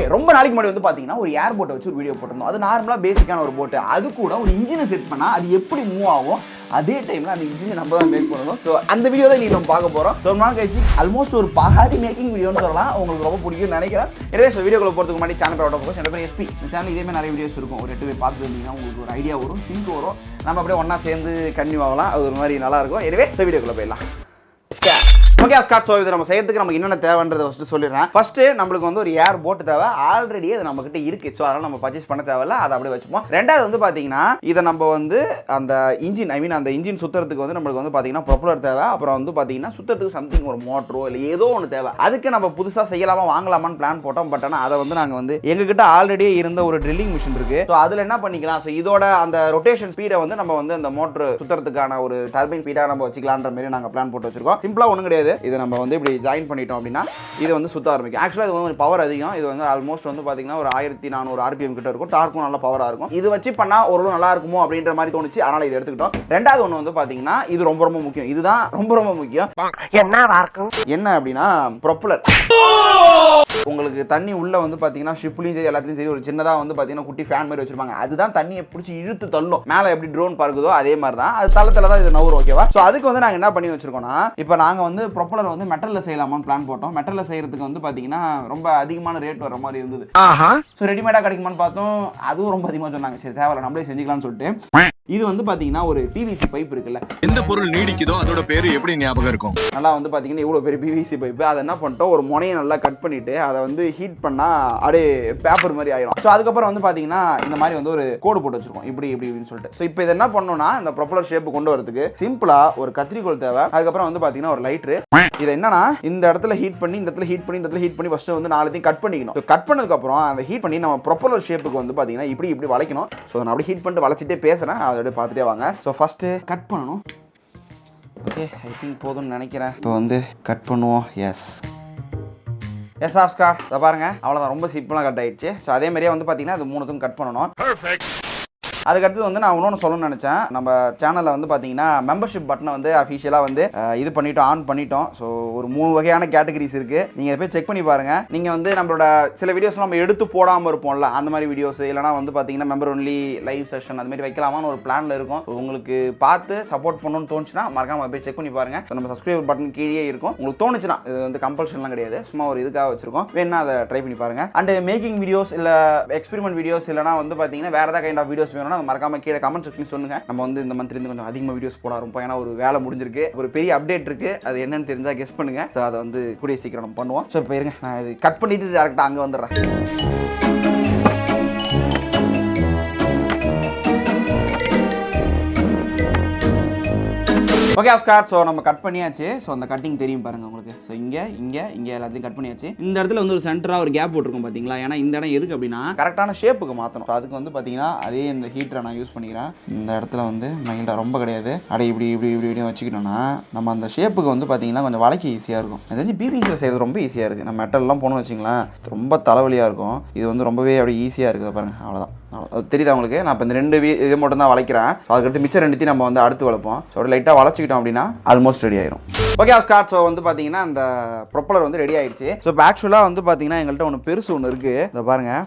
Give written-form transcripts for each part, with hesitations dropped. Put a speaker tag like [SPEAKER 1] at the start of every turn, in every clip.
[SPEAKER 1] Okay, ரொம்ப நாளைக்கு முன்னாடி வந்து பாத்தீங்கன்னா ஒரு ஏர் போட்டை வச்சு ஒரு வீடியோ போட்டிருந்தோம். அது நார்மலா பேசிக்கான ஒரு போட்டு. அது கூட ஒரு இன்ஜினை செட் பண்ணா அது எப்படி மூவ் ஆகும், அதே டைம்ல அந்த இன்ஜினை நம்ம தான் மேக் பண்ணணும். ஸோ அந்த வீடியோ தான் நம்ம பார்க்க போறோம். ரொம்ப நாள் கழிச்சு ஆல்மோஸ்ட் ஒரு பாதி மேக்கிங் வீடியோன்னு சொல்லலாம். உங்களுக்கு ரொம்ப பிடிக்கும்னு நினைக்கிறேன். எனவே வீடியோக்குள்ள போறதுக்கு முன்னாடி சேனல் போகணும். என்னோட பேர் SP. இந்த சேனல் இதே மாதிரி நிறைய வீடியோஸ் இருக்கும். ஒரு 8 பேர் பார்த்துட்டு இருந்தீங்கன்னா உங்களுக்கு ஒரு ஐடியா வரும், சிங்க் வரும். நம்ம அப்படியே ஒன்னா சேர்ந்து கன்டினியூ ஆகலாம். அது ஒரு மாதிரி நல்லா இருக்கும். எனவே வீடியோக்குள்ள போயிடலாம். ஓகே ஸ்காட், ஸோ இது நம்ம செய்யறதுக்கு நமக்கு என்னென்ன தேவைன்றதை ஃபஸ்ட்டு சொல்லிடுறேன். ஃபஸ்ட்டு நம்மளுக்கு வந்து ஒரு ஏர் போட்டு தேவை. ஆல்ரெடி அது நம்ம கிட்ட இருக்கு. ஸோ அதனால் நம்ம பர்ச்சேஸ் பண்ண தேவையில்ல, அதை அப்படியே வச்சுப்போம். ரெண்டாவது வந்து பார்த்தீங்கன்னா இதை நம்ம வந்து அந்த இன்ஜின் அந்த இன்ஜின் சுற்றுறதுக்கு வந்து நம்மளுக்கு வந்து பார்த்தீங்கன்னா ப்ரொப்பலர் தேவை. அப்புறம் வந்து பார்த்தீங்கன்னா சுற்றுறதுக்கு சம்திங் ஒரு மோட்டரோ இல்லை ஏதோ ஒன்று தேவை. அதுக்கு நம்ம புதுசாக செய்யலாமா வாங்கலாமான்னு பிளான் போட்டோம். பட் ஆனால் அதை வந்து நாங்கள் வந்து எங்ககிட்ட ஆல்ரெடியே இருந்த ஒரு ட்ரில்லிங் மிஷின் இருக்கு. ஸோ அதில் என்ன பண்ணிக்கலாம், ஸோ இதோட அந்த ரொட்டேஷன் ஸ்பீடை வந்து நம்ம வந்து அந்த மோட்டர் சுற்றுறதுக்கான ஒரு டர்பைன் ஸ்பீடாக நம்ம வச்சுக்கலான்ற மாதிரி நாங்கள் பிளான் போட்டு வச்சிருக்கோம். சிம்பிளாக ஒன்றும் கிடையாது. இதை நம்ம வந்து இப்படி ஜாயின் பண்ணிட்டோம் அப்படின்னா இது வந்து சுத்த ஆரம்பிக்கும். ஆக்சுவலாக இது வந்து பவர் அதிகம். இது வந்து ஆல்மோஸ்ட் வந்து பார்த்தீங்கன்னா ஒரு 1400 RPM கிட்ட இருக்கும். டார்க்கும் நல்ல பவராக இருக்கும். இது வச்சு பண்ணால் ஓரளவு நல்லா இருக்குமோ அப்படின்ற மாதிரி தோணுச்சு. அதனால் இதை எடுத்துக்கிட்டோம். ரெண்டாவது ஒன்று வந்து பார்த்தீங்கன்னா இது ரொம்ப ரொம்ப முக்கியம். இதுதான் ரொம்ப ரொம்ப முக்கியம். என்ன அப்படின்னா ப்ரொப்பலர். உங்களுக்கு தண்ணி உள்ள வந்து பார்த்தீங்கன்னா ஷிப்லையும் சரி எல்லாத்துலையும் சரி ஒரு சின்னதாக வந்து பார்த்தீங்கன்னா குட்டி ஃபேன் மாதிரி வச்சிருப்பாங்க. அதுதான் தண்ணியை பிடிச்சி இழுத்து தள்ளும். மேலே எப்படி ட்ரோன் பறக்குதோ அதே மாதிரி தான் அது தளத்தில் தான் இது நவுறு. ஓகேவா? ஸோ அதுக்கு வந்து நாங்கள் என்ன பண்ணி வச்சிருக்கோம்னா, இப்போ நாங்கள் வந்து ப்ரொப்பலர் வந்து மெட்டலில் செய்யலாமான்னு பிளான் போட்டோம். மெட்டலில் செய்யறதுக்கு வந்து பார்த்தீங்கன்னா ரொம்ப அதிகமான ரேட் வர மாதிரி இருந்தது. ஸோ ரெடிமேடாக கிடைக்குமான்னு பார்த்தோம். அதுவும் ரொம்ப அதிகமாக சொன்னாங்க. சரி தேவையில்ல, நம்மளே செஞ்சுக்கலாம்னு சொல்லிட்டு இது வந்து பார்த்தீங்கன்னா ஒரு PVC பைப் இருக்குல்ல,
[SPEAKER 2] எந்த பொருள் நீடிக்குதோ அதோட பேரு எப்படி ஞாபகம் இருக்கும்.
[SPEAKER 1] நல்லா வந்து பார்த்தீங்கன்னா இவ்வளோ பெரிய PVC பைப்பு. அதை என்ன பண்ணிட்டோம், ஒரு முனையை நல்லா கட் பண்ணிட்டு அதை வந்து ஹீட் பண்ணால் அப்படியே பேப்பர் மாதிரி ஆயிரும். ஸோ அதுக்கப்புறம் வந்து பார்த்தீங்கன்னா இந்த மாதிரி வந்து ஒரு கோடு போட்டு வச்சிருக்கோம் இப்படி இப்படின்னு சொல்லிட்டு. ஸோ இப்போ இதை என்ன பண்ணணும்னா, இந்த ப்ரொப்பலர் ஷேப்பு கொண்டு வரதுக்கு சிம்பிளாக ஒரு கத்திரிக்கோல் தேவை. அதுக்கப்புறம் வந்து பார்த்தீங்கன்னா ஒரு லைட்ரு. இதை என்னன்னா இந்த இடத்துல ஹீட் பண்ணி இந்த இடத்துல ஹீட் பண்ணி இந்த இடத்துல ஹீட் பண்ணி ஃபர்ஸ்ட் வந்து நாளையும் கட் பண்ணிக்கணும். கட் பண்ணதுக்கப்புறம் அந்த ஹீட் பண்ணி நம்ம ப்ரொப்பலர் ஷேப்புக்கு வந்து பார்த்தீங்கன்னா இப்படி இப்படி வளைக்கணும். ஸோ நான் அப்படி ஹீட் பண்ணிட்டு வளைச்சிட்டே பேசுகிறேன், அதோட பார்த்துட்டே வாங்க. ஸோ ஃபஸ்ட்டு கட் பண்ணணும். ஓகே, ஐ திங்க் போதும்னு நினைக்கிறேன். இப்போ வந்து கட் பண்ணுவோம். எஸ் ஆஸ்கார், இதை பாருங்க, அவ்வளோதான். ரொம்ப சிம்பிளாக கட் ஆயிடுச்சு. ஸோ அதே மாதிரியே வந்து பார்த்தீங்கன்னா அது மூணுத்துக்கும் கட் பண்ணணும். அதுக்கடுத்து வந்து நான் இன்னொன்று சொல்லணும்னு நினச்சேன். நம்ம சேனலில் வந்து பார்த்தீங்கன்னா மெம்பர்ஷிப் பட்டனை வந்து அஃபிஷியலாக வந்து இது பண்ணிட்டோம், ஆன் பண்ணிட்டோம். ஸோ ஒரு 3 வகையான கேட்டகரிஸ் இருக்குது. நீங்கள் போய் செக் பண்ணி பாருங்கள். நீங்கள் வந்து நம்மளோட சில வீடியோஸ்லாம் நம்ம எடுத்து போடாமல் இருப்போம்ல, அந்த மாதிரி வீடியோஸ் இல்லைனா வந்து பார்த்தீங்கன்னா மெம்பர் ஒன்லி லைவ் செஷன் அது மாதிரி வைக்கலாமான்னு ஒரு பிளானில் இருக்கும். உங்களுக்கு பார்த்து சப்போர்ட் பண்ணணும்னு தோணுச்சுன்னா மறக்காம போய் செக் பண்ணி பாருங்கள். ஸோ நம்ம சப்ஸ்கிரைப் பட்டன் கீழே இருக்கும். உங்களுக்கு தோணுச்சுன்னா, இது வந்து கம்பல்ஷன்லாம் கிடையாது, சும்மா ஒரு இதுக்காக வச்சிருக்கோம். வேணா அதை ட்ரை பண்ணி பாருங்கள். அண்ட் மேக்கிங் வீடியோஸ் இல்லை எக்ஸ்பெரிமெண்ட் வீடியோஸ் இல்லைனா வந்து பார்த்தீங்கன்னா வேறு ஏதாவது கைண்ட் ஆஃப் வீடியோஸ் வேணும்னா மறக்காம கீழே கமெண்ட் செக்ஷன் சொல்லுங்க. நம்ம வந்து இந்த மந்த்ல இருந்து கொஞ்சம் அதிகமாக வீடியோஸ் போட ஆரம்பிப்போம். ஏன்னா ஒரு வேலை முடிஞ்சிருக்கு, ஒரு பெரிய அப்டேட் இருக்கு. அது என்னன்னு தெரிஞ்சா கெஸ் பண்ணுங்க. ஸோ அதை வந்து கூடிய சீக்கிரம் நம்ம பண்ணுவோம். ஸோ இப்போ இருங்க, நான் இது கட் பண்ணிட்டு டேரக்டாக அங்கே வந்துடுறேன். ஓகே ஆஸ்கார், ஸோ நம்ம கட் பண்ணியாச்சு. ஸோ அந்த கட்டிங் தெரியும் பாருங்கள் உங்களுக்கு. ஸோ இங்கே எல்லாத்தையும் கட் பண்ணியாச்சு. இந்த இடத்துல வந்து ஒரு சென்டராக ஒரு கேப் போட்டிருக்கோம் பார்த்தீங்களா. ஏன்னா இந்த இடம் எதுக்கு அப்படின்னா கரெக்டான ஷேப்புக்கு மாற்றணும். ஸோ அதுக்கு வந்து பார்த்தீங்கன்னா அதே இந்த ஹீட்டரை நான் யூஸ் பண்ணிக்கிறேன். இந்த இடத்துல வந்து மைல்டாக ரொம்ப கிடையாது, அப்படியே இப்படி வச்சுக்கிட்டோம்னா நம்ம அந்த ஷேப்புக்கு வந்து பார்த்தீங்கன்னா கொஞ்சம் வளைக்க ஈஸியாக இருக்கும். அது வந்து PVCயில் செய்கிறது ரொம்ப ஈஸியாக இருக்குது. நம்ம மெட்டல்லாம் போகணும்னு வச்சிங்களேன் ரொம்ப தலைவலியாக இருக்கும். இது வந்து ரொம்பவே அப்படியே ஈஸியாக இருக்குது பாருங்கள். அவ்வளோதான், தெரியுதா உங்களுக்கு? நான் இப்போ இந்த 2 இது மட்டும் தான் வளைக்கிறேன். அதுக்கடுத்து மிச்சம் 2 நம்ம வந்து அடுத்து வளைப்போம். ஸோ லைட்டாக வளைச்சிக்கிட்டோம் அப்படின்னா ஆல்மோஸ்ட் ரெடி ஆயிரும். ஓகே ஆஸ்கார், ஸோ வந்து பார்த்தீங்கன்னா அந்த ப்ரொப்பலர் வந்து ரெடி ஆயிடுச்சு. ஸோ இப்போ ஆக்சுவலாக வந்து பார்த்தீங்கன்னா எங்கள்கிட்ட ஒன்று பெருசு ஒன்று இருக்குது. இதை பாருங்கள்.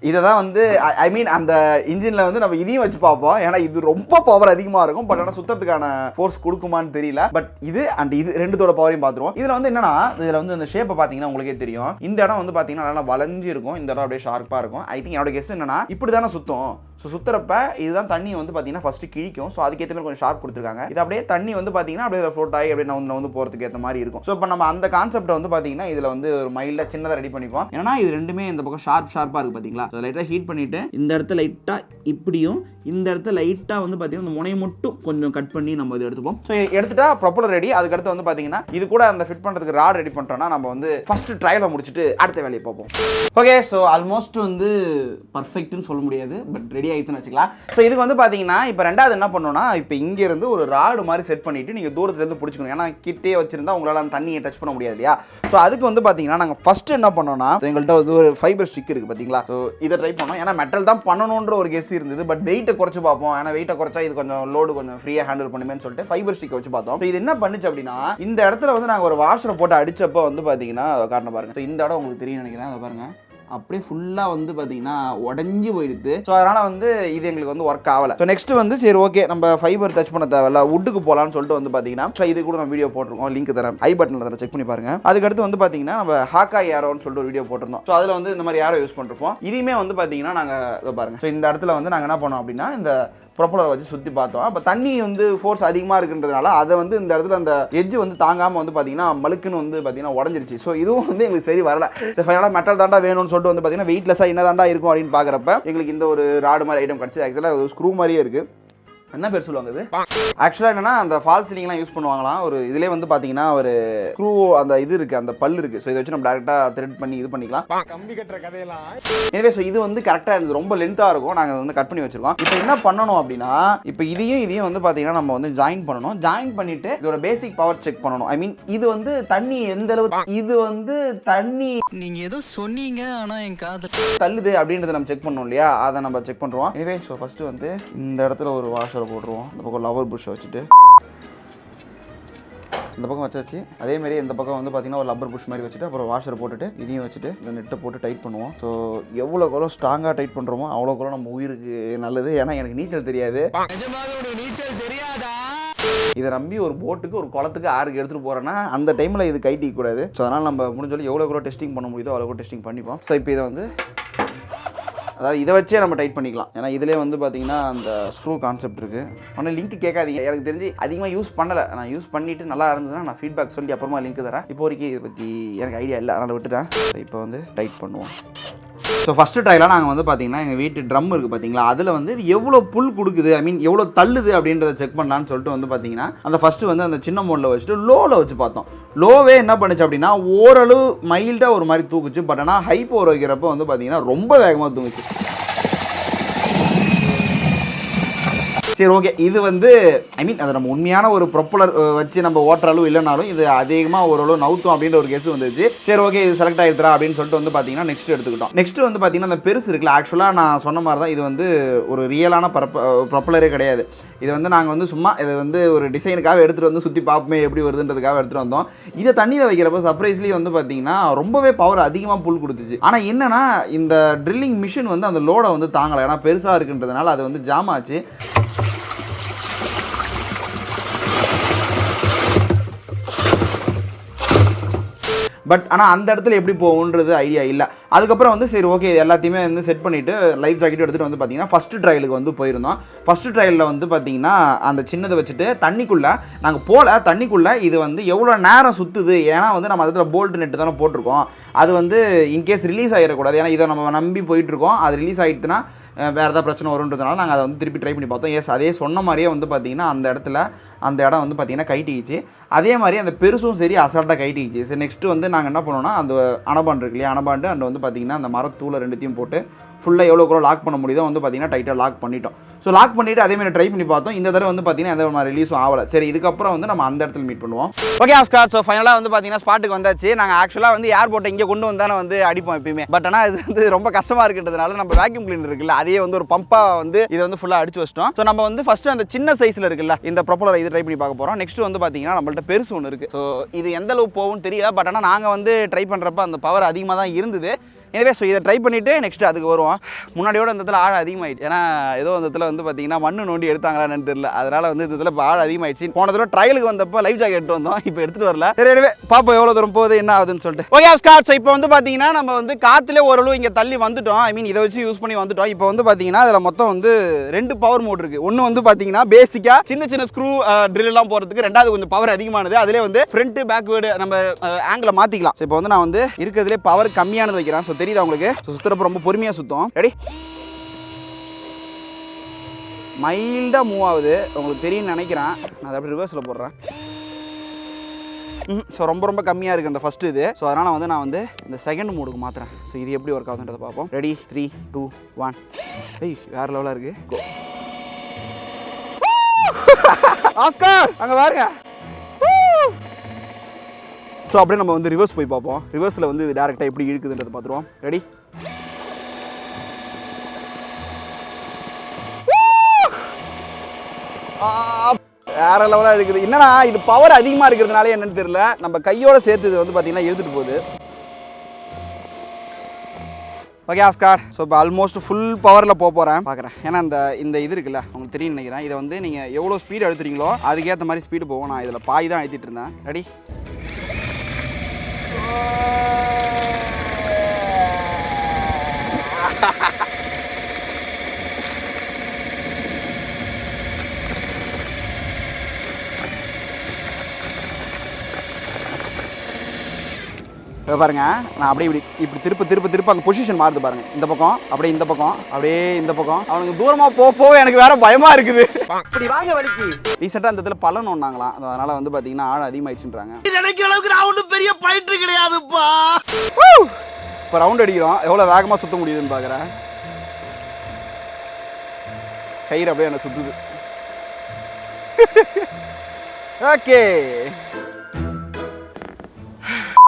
[SPEAKER 1] இதை தான் வந்து ஐ மீன் அந்த இன்ஜினில் வந்து நம்ம இதையும் வச்சு பார்ப்போம். ஏன்னா இது ரொம்ப பவர் அதிகமாக இருக்கும். பட் ஆனால் சுத்தத்துக்கான ஃபோர்ஸ் கொடுக்குமான்னு தெரியல. பட் இது அண்ட் இது ரெண்டுத்தோட பவரையும் பார்த்துருவோம். இதில் வந்து என்னன்னா, இதில் வந்து இந்த ஷேப்பை பார்த்தீங்கன்னா உங்களுக்கே தெரியும். இந்த இடம் வந்து பார்த்தீங்கன்னா நல்லா வளைஞ்சு இருக்கும். இந்த இடம் அப்படியே ஷார்ப்பாக இருக்கும். ஐ திங்க் என்னோட கெஸ் என்னன்னா இப்படி தானே சுத்தம். ஸோ சுத்துறப்ப இதுதான் தண்ணி வந்து பார்த்தீங்கன்னா ஃபர்ஸ்ட் கிழிக்கும். ஸோ அதுக்கேற்ற மாதிரி கொஞ்சம் ஷார்ப் கொடுத்துருக்காங்க. இது அப்படியே தண்ணி வந்து பார்த்தீங்கன்னா அப்படியே ஃப்ளோட் ஆகி அப்படியே வந்து போகிறதுக்கு ஏற்ற மாதிரி இருக்கும். ஸோ இப்போ நம்ம அந்த கான்செப்டை வந்து பார்த்தீங்கன்னா இதில் வந்து ஒரு மைல்டாக சின்னதாக ரெடி பண்ணிப்போம். ஏன்னா இது ரெண்டுமே இந்த பக்கம் ஷார்ப்பாக இருக்குது பார்த்தீங்களா. ஸோ லைட்டாக ஹீட் பண்ணிட்டு இந்த இடத்துல லைட்டாக இப்படியும் இந்த இடத்துல லைட்டாக வந்து பார்த்தீங்கன்னா இந்த முனையை மட்டும் கொஞ்சம் கட் பண்ணி நம்ம இது எடுத்துப்போம். ஸோ எடுத்துட்டா ப்ரொப்பலர் ரெடி. அதுக்கடுத்து வந்து பார்த்தீங்கன்னா இது கூட அந்த ஃபிட் பண்ணுறதுக்கு ராட் ரெடி பண்ணுறோம்னா நம்ம வந்து ஃபர்ஸ்ட் ட்ரையலை முடிச்சுட்டு அடுத்த வேலையை பார்ப்போம். ஓகே, ஸோ ஆல்மோஸ்ட் வந்து பர்ஃபெக்ட்னு சொல்ல முடியாது, பட் ரெடி ஆகிட்டுன்னு வச்சுக்கலாம். ஸோ இதுக்கு வந்து பார்த்தீங்கன்னா இப்போ ரெண்டாவது என்ன பண்ணணும்னா, இப்போ இங்கேருந்து ஒரு ராடு மாதிரி செட் பண்ணிவிட்டு நீங்கள் தூரத்துலேருந்து பிடிச்சிக்கணும். ஏன்னா கிட்டே வச்சிருந்தா உங்களால் அந்த தண்ணியை டச் பண்ண முடியாது இல்லையா. ஸோ அதுக்கு வந்து பார்த்தீங்கன்னா நாங்கள் ஃபஸ்ட்டு என்ன பண்ணோம்னா, எங்கள்கிட்ட வந்து ஒரு ஃபைபர் ஸ்டிக் இருக்குது பார்த்தீங்களா. ஸோ இதை ட்ரை பண்ணோம். ஏன்னா மெட்டல் தான் பண்ணணுன்ற ஒரு கெஸ் இருந்தது. பட் வெயிட்டை குறைச்சு பார்ப்போம். ஏன்னா வெயிட்டை குறைச்சா இது கொஞ்சம் லோடு கொஞ்சம் ஃப்ரீயாக ஹேண்டில் பண்ணுமேன்னு சொல்லிட்டு ஃபைபர் ஸ்டிக் வச்சு பார்த்தோம். இது என்ன பண்ணுச்சு அப்படின்னா, இந்த இடத்துல வந்து நாங்கள் ஒரு வாஷரை போட்டு அடிச்சப்போ வந்து பார்த்தீங்கன்னா அதை காரணம் பாருங்க. ஸோ இந்த இடம் உங்களுக்கு தெரியும் நினைக்கிறேன். அதை பாருங்க, அப்படியே ஃபுல்லாக வந்து பார்த்தீங்கன்னா உடஞ்சி போயிடுது. ஸோ அதனால் வந்து இது எங்களுக்கு வந்து ஒர்க் ஆகலை. ஸோ நெக்ஸ்ட் வந்து சரி ஓகே நம்ம ஃபைபர் டச் பண்ண தேவையில்ல, வுட்டுக்கு போகலான்னு சொல்லிட்டு வந்து பார்த்தீங்கன்னா இது கூட நம்ம வீடியோ போட்டிருக்கோம், லிங்க் தரேன், ஐ பட்டனில் தரேன், செக் பண்ணி பாருங்க. அதுக்கடுத்து வந்து பார்த்தீங்கன்னா நம்ம ஹாக்கா ஏரோன்னு சொல்லிட்டு ஒரு வீடியோ போட்டிருந்தோம். ஸோ அதில் வந்து இந்த மாதிரி ஏரோ யூஸ் பண்ணிருப்போம். இதையுமே வந்து பார்த்தீங்கன்னா நாங்கள் இதை பாருங்க. ஸோ இந்த இடத்துல வந்து நாங்கள் என்ன பண்ணோம் அப்படின்னா இந்த ப்ரொப்பலரை வச்சு சுற்றி பார்த்தோம். அப்போ தண்ணி வந்து ஃபோர்ஸ் அதிகமாக இருக்குன்றதுனால அதை வந்து இந்த இடத்துல அந்த எட்ஜ் வந்து தாங்காமல் வந்து பார்த்தீங்கன்னா மழுக்குன்னு வந்து பார்த்தீங்கன்னா உடஞ்சிருச்சு. ஸோ இதுவும் வந்து எங்களுக்கு சரி வரல. ஸோ ஃபைனலாக மெட்டல் தாண்டா வேணும்னு சொல்லிட்டு வந்து பார்த்தீங்கன்னா வெயிட்லெஸ்ஸாக என்ன தாண்டா இருக்கும் அப்படின்னு பார்க்குறப்ப எங்களுக்கு இந்த ஒரு ராடு மாதிரி ஐட்டம் கிடச்சி. ஆக்சுவலாக ஒரு ஸ்க்ரூ மாதிரியே இருக்குது. என்ன பேர் சொல்லுவாங்க இது? ஆக்சுவலாக என்னன்னா அந்த ஃபால் சீலிங்லாம் யூஸ் பண்ணுவாங்களாம். ஒரு இதிலே வந்து பார்த்தீங்கன்னா ஒரு ஸ்க்ரூ அந்த இது இருக்குது, அந்த பல் இருக்குது. ஸோ இதை வச்சு நம்ம டேரெக்டாக த்ரெட் பண்ணி இது பண்ணிக்கலாம். கம்பி கட்டுற கதையெல்லாம். எனவே ஸோ இது வந்து கரெக்டாக இருந்தது, ரொம்ப லென்த்தாக இருக்கும். நாங்கள் வந்து கட் பண்ணி வச்சிருக்கோம். இப்போ என்ன பண்ணணும் அப்படின்னா இப்போ இதையும் வந்து பார்த்தீங்கன்னா நம்ம வந்து ஜாயின் பண்ணணும். ஜாயின் பண்ணிட்டு இதோட பேசிக் பவர் செக் பண்ணணும். ஐ மீன் இது வந்து தண்ணி எந்த அளவு, இது வந்து தண்ணி
[SPEAKER 3] நீங்க ஏதோ சொன்னீங்க ஆனால் என் காது
[SPEAKER 1] தள்ளுது அப்படின்றத நம்ம செக் பண்ணணும் இல்லையா, அதை நம்ம செக் பண்ணுறோம். எனவே ஸோ ஃபஸ்ட்டு வந்து இந்த இடத்துல ஒரு வாஷர் போட்டுருவோம். இந்த பக்கம் லவர் புஷ் வச்சுட்டு இந்த பக்கம் வச்சாச்சு. அதே மாதிரி இந்த பக்கம் வந்து பார்த்தீங்கன்னா ஒரு லப்பர் புஷ் மாதிரி வச்சுட்டு அப்புறம் வாஷர் போட்டுட்டு இதையும் வச்சுட்டு இந்த நெட்டை போட்டு டைட் பண்ணுவோம். ஸோ எவ்வளோக்கெவ்வளோ ஸ்ட்ராங்காக டைட் பண்ணுறோமோ அவ்வளோக்கெவ்வளோ நம்ம உயிருக்கு நல்லது. ஏன்னா எனக்கு நீச்சல் தெரியாது.
[SPEAKER 3] நீச்சல் தெரியாதா?
[SPEAKER 1] இதை நம்பி ஒரு போட்டுக்கு ஒரு குளத்துக்கு ஆறுக்கு எடுத்துகிட்டு போகிறேன்னா அந்த டைமில் இது கைட்டிக்கூடாது. ஸோ அதனால் நம்ம முடிஞ்சாலும் எவ்வளோ டெஸ்டிங் பண்ண முடியுதோ அவ்வளோ டெஸ்டிங் பண்ணிப்போம். ஸோ இப்போ இதை வந்து அதாவது இதை வச்சே நம்ம டைட் பண்ணிக்கலாம். ஏன்னா இதிலே வந்து பார்த்தீங்கன்னா அந்த ஸ்க்ரூ கான்செப்ட் இருக்குது. ஆனால் லிங்க் கேட்காதீங்க, எனக்கு தெரிஞ்சு அதிகமாக யூஸ் பண்ணலை. நான் யூஸ் பண்ணிவிட்டு நல்லா இருந்ததுன்னா நான் ஃபீட்பேக் சொல்லி அப்புறமா லிங்க் தரேன். இப்போ வரைக்கும் இதை பற்றி எனக்கு ஐடியா இல்லை, அதனால் விட்டுட்டேன். இப்போ வந்து டைட் பண்ணுவோம். ஸோ ஃபஸ்ட்டு ட்ரைலாம் நாங்கள் வந்து பார்த்தீங்கன்னா எங்கள் வீட்டு ட்ரம் இருக்குது பார்த்தீங்களா, அதில் வந்து இது எவ்வளோ புல் கொடுக்குது, ஐ மீன் எவ்வளோ தள்ளுது அப்படின்றத செக் பண்ணலான்னு சொல்லிட்டு வந்து பார்த்தீங்கன்னா அந்த ஃபஸ்ட்டு வந்து அந்த சின்ன மோடில் வச்சுட்டு லோவில் வச்சு பார்த்தோம். லோவே என்ன பண்ணுச்சு அப்படின்னா ஓரளவு மைல்டாக ஒரு மாதிரி தூக்குச்சு. பட் ஆனால் ஹை பவர் வைக்கிறப்போ வந்து பார்த்தீங்கன்னா ரொம்ப வேகமாக தூங்குச்சு. சரி ஓகே, இது வந்து ஐ மீன் அது நம்ம உண்மையான ஒரு ப்ரொப்பலர் வச்சு நம்ம ஓட்டுற அளவு இல்லைனாலும் இது அதிகமாக ஓரளவு நவுத்தும் அப்படின்ற ஒரு கேஸ் வந்துச்சு. சரி ஓகே இது செலக்ட் ஆகிடுறா அப்படின்னு சொல்லிட்டு வந்து பார்த்தீங்கன்னா நெக்ஸ்ட் எடுத்துக்கிட்டோம். நெக்ஸ்ட் வந்து பார்த்தீங்கன்னா அந்த பெருசு இருக்குல்ல, ஆக்சுவலாக நான் சொன்ன மாதிரி தான் இது வந்து ஒரு ரியலான ப்ரொப்பலரே கிடையாது. இது வந்து நாங்கள் வந்து சும்மா இதை வந்து ஒரு டிசைனுக்காக எடுத்துகிட்டு வந்து சுற்றி பார்ப்போமே எப்படி வருதுன்றதுக்காக எடுத்துகிட்டு வந்தோம். இதை தண்ணியில் வைக்கிறப்ப சர்ப்ரைஸ்லி வந்து பார்த்தீங்கன்னா ரொம்பவே பவர் அதிகமாக புல் கொடுத்துச்சு. ஆனால் என்னன்னா இந்த ட்ரில்லிங் மிஷின் வந்து அந்த லோடை வந்து தாங்கலை. ஏன்னா பெருசாக இருக்குன்றதுனால அது வந்து ஜாம் ஆச்சு. பட் ஆனால் அந்த இடத்துல எப்படி போகுன்றது ஐடியா இல்லை. அதுக்கப்புறம் வந்து சரி ஓகே எல்லாத்தையுமே வந்து செட் பண்ணிவிட்டு லைஃப் ஜாக்கெட் எடுத்துகிட்டு வந்து பார்த்தீங்கன்னா ஃபஸ்ட்டு ட்ரையலுக்கு வந்து போயிருந்தோம். ஃபஸ்ட்டு ட்ரையலில் வந்து பார்த்தீங்கன்னா அந்த சின்னதை வச்சுட்டு தண்ணிக்குள்ளே நாங்கள் போகல. தண்ணிக்குள்ளே இது வந்து எவ்வளோ நேரம் சுற்றுது, ஏன்னா வந்து நம்ம அதில் போல்ட் நெட்டு தானே போட்டிருக்கோம், அது வந்து இன்கேஸ் ரிலீஸ் ஆகிடக்கூடாது. ஏன்னா இதை நம்ம நம்பி போயிட்டுருக்கோம், அது ரிலீஸ் ஆகிடுச்சுன்னா வேறு ஏதாவது பிரச்சனை வருன்றதுனால நாங்கள் அதை வந்து திருப்பி ட்ரை பண்ணி பார்த்தோம். எஸ் அதே சொன்ன மாதிரியே வந்து பார்த்திங்கன்னா அந்த இடம் வந்து பார்த்திங்கன்னா கைட்டிக்கிச்சு. அதே மாதிரி அந்த பெருசும் சரி அசால்ட்டாக கைட்டிக்கிச்சு. சரி நெக்ஸ்ட்டு வந்து நாங்கள் என்ன பண்ணோம்னா அந்த அணபாண்டு இருக்கு இல்லையா, அணபாண்டு அண்ட் வந்து பார்த்திங்கன்னா அந்த மரத்தூளை ரெண்டுத்தையும் போட்டு ஃபுல்லாக எவ்வளோ கூட லாக் பண்ண முடியுதோ வந்து பார்த்திங்கன்னா டைட்டாக லாக் பண்ணிட்டோம். ஸோ லாக் பண்ணிவிட்டு அதேமாதிரி ட்ரை பண்ணி பார்த்தோம். இந்த தடவை வந்து பார்த்திங்கன்னா எந்த மாதிரி ரிலீஸும் ஆகலை. சரி இதுக்கப்புறம் வந்து நம்ம அந்த இடத்துல மீட் பண்ணுவோம். ஓகே ஆஸ்கார், ஸோ ஃபைனலாக வந்து பார்த்திங்கன்னா ஸ்பாட்டுக்கு வந்தாச்சு. நாங்கள் ஆக்சுவலாக வந்து ஏர்போர்ட்டை இங்கே கொண்டு வந்தானே வந்து அடிப்போம் எப்பயுமே. பட் ஆனால் இது வந்து ரொம்ப கஷ்டமாக இருக்கிறதுனால நம்ம வேக்யூம் கிளீனர் இருக்குல்ல, அதையே வந்து ஒரு பம்பாக வந்து இதை வந்து ஃபுல்லாக அடிச்சு வச்சிட்டோம். ஸோ நம்ம வந்து ஃபஸ்ட்டு அந்த சின்ன சைஸில் இருக்குல்ல இந்த ப்ரொப்பலரை இது ட்ரை பண்ணி பார்க்க போகிறோம். நெக்ஸ்ட் வந்து பார்த்திங்கன்னா நம்மள்ட்ட பெருசு ஒன்று இருக்குது. ஸோ இது எந்த அளவு போகும்னு தெரியல. பட் ஆனால் நாங்கள் வந்து ட்ரை பண்ணுறப்ப அந்த பவர் அதிகமாக தான் இருந்தது. எனவே ஸோ இதை ட்ரை பண்ணிவிட்டு நெக்ஸ்ட்டு அதுக்கு வருவோம். முன்னாடியோட இந்த இடத்துல ஆழம் அதிகமாகிடுச்சு. ஏன்னா ஏதோ அந்த இடத்துல வந்து பார்த்தீங்கன்னா மண்ணு நோண்டி எடுத்தாங்களான்னு தெரியல, அதனால் வந்து இந்த இடத்துல ஆழம் அதிகமாகிடுச்சு. போன தடவை ட்ரையலுக்கு வந்தப்போ லைஃப் ஜாக்கெட் எடுத்து வந்தோம், இப்போ எடுத்துகிட்டு வரல. சரி எனவே பாப்போம் எவ்வளோ தூரம் போகுது என்ன ஆகுதுன்னு சொல்லிட்டு. Okay start. ஸோ இப்போ வந்து பார்த்தீங்கன்னா நம்ம வந்து காற்றுல ஓரளவு இங்கே தள்ளி வந்துட்டோம். ஐ மீன் இதை வச்சு யூஸ் பண்ணி வந்துட்டோம். இப்போ வந்து பார்த்தீங்கன்னா அதில் மொத்தம் வந்து 2 பவர் மோட் இருக்குது. ஒன்று வந்து பார்த்தீங்கன்னா பேசிக்காக சின்ன ஸ்க்ரூ ட்ரில்லாம் போகிறதுக்கு, ரெண்டாவது கொஞ்சம் பவர் அதிகமானது. அதிலே வந்து ஃப்ரண்ட் பேக்வேர்டு நம்ம ஆங்கிளை மாற்றிக்கலாம். ஸோ இப்போ வந்து நான் வந்து இருக்கிறதுலே பவர் கம்மியானது வைக்கிறேன். ஸோ தெரியுதா உங்களுக்கு? சுத்துறப்ப ரொம்ப பொறுமையாக சுத்தம். ரெடி, மைல்டாக மூவ் ஆகுது, உங்களுக்கு தெரியும்னு நினைக்கிறேன். நான் அதை அப்படியே ரிவர்ஸில் போடுறேன். ஸோ ரொம்ப கம்மியாக இருக்குது அந்த ஃபஸ்ட்டு இது. ஸோ அதனால் வந்து நான் வந்து இந்த செகண்ட் மோடுக்கு மாற்றுறேன். ஸோ இது எப்படி ஒர்க் ஆகுதுன்றதை பார்ப்போம். ரெடி 3 2 1. ஏய் வேறு லெவலாக இருக்குது. கோ ஆஸ்கார் அங்கே பாருங்க. ஸோ அப்படியே நம்ம வந்து ரிவர்ஸ் போய் பார்ப்போம். ரிவர்ஸில் வந்து இது டேரெக்டாக எப்படி இழுக்குதுன்றதை பார்த்துருவோம். ரெடி, வேற லெவலாக இருக்குது. என்னன்னா இது பவர் அதிகமாக இருக்கிறதுனால என்னன்னு தெரியல, நம்ம கையோட சேர்த்து இது வந்து பார்த்தீங்கன்னா எடுத்துகிட்டு போகுது. ஓகே ஆஸ்கார், ஸோ இப்போ ஆல்மோஸ்ட் ஃபுல் பவரில் போகிறேன் பார்க்குறேன். ஏன்னா இந்த இது இருக்குல்ல உங்களுக்கு தெரியும் நினைக்கிறேன். இதை வந்து நீங்கள் எவ்வளோ ஸ்பீடு அழுத்துறீங்களோ அதுக்கேற்ற மாதிரி ஸ்பீடு போகும். நான் இதில் பாய் தான் அழுத்திட்டு இருந்தேன். ரெடி? பாருங்க, நான் அப்படியே இப்படி திருப்ப அங்கே பொசிஷன் மாறுது பாருங்க. இந்த பக்கம் அப்படியே இந்த பக்கம் அப்படியே இந்த பக்கம். அவனுக்கு தூரமாக போக எனக்கு வேற பயமா இருக்குது. இப்படி வாங்க வலிக்கு. ரீசெண்டாக அந்த இடத்துல பலன் ஒன்றாங்களாம். அதனால வந்து பார்த்தீங்கன்னா ஆழம் அதிகமாகிடுச்சுன்றாங்க.
[SPEAKER 4] நினைக்கிற அளவுக்கு நான் ஒன்றும் பெரிய பயிற்று கிடையாதுப்பா.
[SPEAKER 1] இப்போ ரவுண்ட் அடிக்கிறோம், எவ்வளோ வேகமாக சுற்ற முடியுதுன்னு பார்க்குறேன். கயிறு அப்படியே என்ன சுற்றுது. ஓகே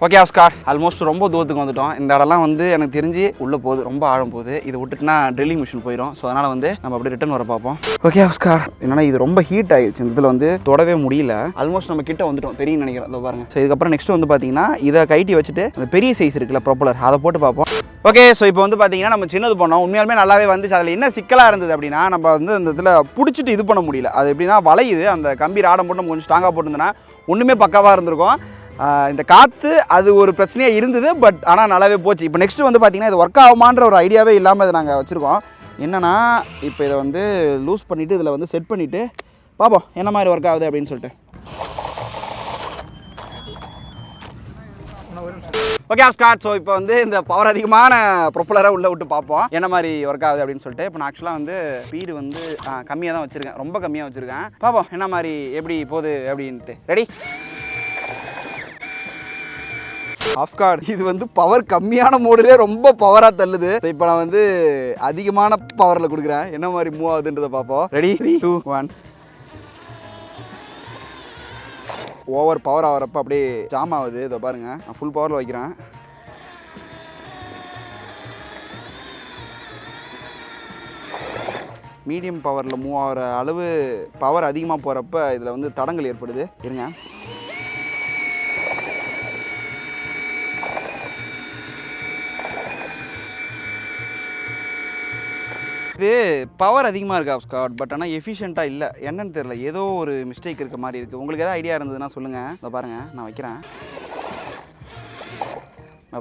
[SPEAKER 1] ஓகே ஆஸ்கார், ஆல்மோஸ்ட் ரொம்ப தூரத்துக்கு வந்துட்டோம். இந்த இடம்லாம் வந்து எனக்கு தெரிஞ்சு உள்ளே போகுது, ரொம்ப ஆழம் போகுது. இதை விட்டுட்டுனா ட்ரில்லிங் மிஷின் போயிடும். ஸோ அதனால் வந்து நம்ம அப்படியே ரிட்டர்ன் வர பார்ப்போம். ஓகே ஆஸ்கார், என்னன்னா இது ரொம்ப ஹீட் ஆகிடுச்சு. இந்த இதில் வந்து தொடவே முடியல. ஆல்மோஸ்ட் நம்ம கிட்ட வந்துட்டோம், தெரியும் நினைக்கிறேன். அதை பாருங்க. ஸோ இதுக்கப்புறம் நெக்ஸ்ட் வந்து பார்த்தீங்கன்னா இதை கைட்டி வச்சுட்டு அந்த பெரிய சைஸ் இருக்குல்ல ப்ரொப்பலர், அதை போட்டு பார்ப்போம். ஓகே, ஸோ இப்போ வந்து பார்த்தீங்கன்னா நம்ம சின்னது பண்ணோம். உண்மையாலுமே நல்லாவே வந்துச்சு. அதில் என்ன சிக்கலாக இருந்தது அப்படின்னா நம்ம வந்து அந்த இதில் பிடிச்சிட்டு இது பண்ண முடியல. அது எப்படின்னா வளையுது. அந்த கம்பி ராடம் போட்டு நம்ம கொஞ்சம் ஸ்ட்ராங்காக போட்டுருந்தோன்னா ஒன்றுமே பக்காவாக இருந்திருக்கும். இந்த காற்று அது ஒரு பிரச்சனையாக இருந்தது. பட் ஆனால் நல்லாவே போச்சு. இப்போ நெக்ஸ்ட்டு வந்து பார்த்திங்கன்னா இது ஒர்க் ஆகுமான்ற ஒரு ஐடியாவே இல்லாமல் இதை நாங்கள் வச்சுருக்கோம். என்னென்னா இப்போ இதை வந்து லூஸ் பண்ணிவிட்டு இதில் வந்து செட் பண்ணிவிட்டு பார்ப்போம் என்ன மாதிரி ஒர்க் ஆகுது அப்படின்னு சொல்லிட்டு. ஓகே ஆஸ்கார், ஸோ இப்போ வந்து இந்த பவர் அதிகமான ப்ரொப்பலரை உள்ளே விட்டு பார்ப்போம் என்ன மாதிரி ஒர்க் ஆகுது அப்படின்னு சொல்லிட்டு. இப்போ நான் ஆக்சுவலாக வந்து ஸ்பீடு வந்து கம்மியாக தான் வச்சுருக்கேன், ரொம்ப கம்மியாக வச்சுருக்கேன். பார்ப்போம் என்ன மாதிரி எப்படி போகுது அப்படின்ட்டு. ரெடி? ஆஸ்கார், இது வந்து பவர் கம்மியான மோடுலேயே ரொம்ப பவராக தள்ளுது. இப்போ நான் வந்து அதிகமான பவரில் கொடுக்குறேன், என்ன மாதிரி மூவ் ஆகுதுன்றதை பார்ப்போம். ரெடி? 3, 2, 1. ஓவர் பவர் ஆகிறப்ப அப்படியே ஜாம் ஆகுது. இதை பாருங்க, நான் ஃபுல் பவரில் வைக்கிறேன். மீடியம் பவரில் மூவ் ஆகிற அளவு பவர் அதிகமாக போகிறப்ப இதில் வந்து தடங்கள் ஏற்படுது. இருங்க, இது பவர் அதிகமாக இருக்குது ஆஸ்கார். பட் ஆனால் எஃபிஷியண்ட்டாக இல்லை. என்னன்னு தெரியல, ஏதோ ஒரு மிஸ்டேக் இருக்க மாதிரி இருக்குது. உங்களுக்கு எதாவது ஐடியா இருந்ததுன்னா சொல்லுங்கள். இதை பாருங்கள், நான் வைக்கிறேன்.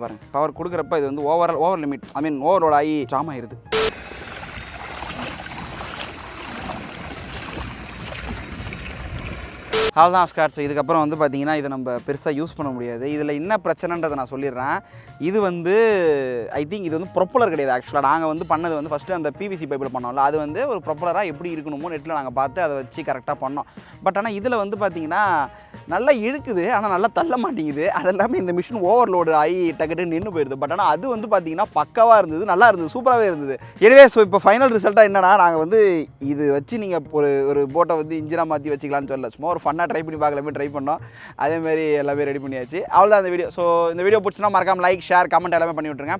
[SPEAKER 1] பாருங்கள், பவர் கொடுக்குறப்ப இது வந்து ஓவர் லிமிட், ஐ மீன் ஓவர்லோட் ஆகி ஜாம் ஆகிடுது. அவ்வளோதான் ஆஸ்கார். ஸோ இதுக்கப்புறம் வந்து பார்த்தீங்கன்னா இதை நம்ம பெருசாக யூஸ் பண்ண முடியாது. இதில் என்ன பிரச்சனைன்றதை நான் சொல்லிடுறேன். இது வந்து ஐ திங்க் இது வந்து ப்ரொப்பலர் கிடையாது. ஆக்சுவலாக நாங்கள் வந்து பண்ணது வந்து ஃபஸ்ட்டு அந்த பிவிசி பைப்பில் பண்ணோம்ல, அது வந்து ஒரு ப்ரொப்பலராக எப்படி இருக்கணுமோ நெட்டில் நாங்கள் பார்த்து அதை வச்சு கரெக்டாக பண்ணோம். பட் ஆனால் இதில் வந்து பார்த்தீங்கன்னா நல்லா இழுக்குது, ஆனால் நல்லா தள்ள மாட்டேங்குது. அது எல்லாமே இந்த மிஷின் ஓவர்லோடு ஆகி டக்குன்னு நின்று போயிடுது. பட் ஆனால் அது வந்து பார்த்தீங்கன்னா பக்காவாக இருந்தது, நல்லா இருந்தது, சூப்பராகவே இருந்தது. எனவே ஸோ இப்போ ஃபைனல் ரிசல்ட்டாக என்னன்னா, நாங்கள் வந்து இது வச்சு நீங்கள் ஒரு போட்டை வந்து இன்ஜினாக மாற்றி வச்சுக்கலான்னு சொல்லல, சும்மா ஒரு ஃபன்னாக ட்ரை பண்ணி பார்க்கலாமே ட்ரை பண்ணோம். அதேமாதிரி எல்லாமே ரெடி பண்ணியாச்சு. அவ்வளோதான் இந்த வீடியோ. ஸோ இந்த வீடியோ பிடிச்சினா மறக்காம லைக், ஷேர், கமெண்ட் எல்லாமே பண்ணி விட்ருங்க.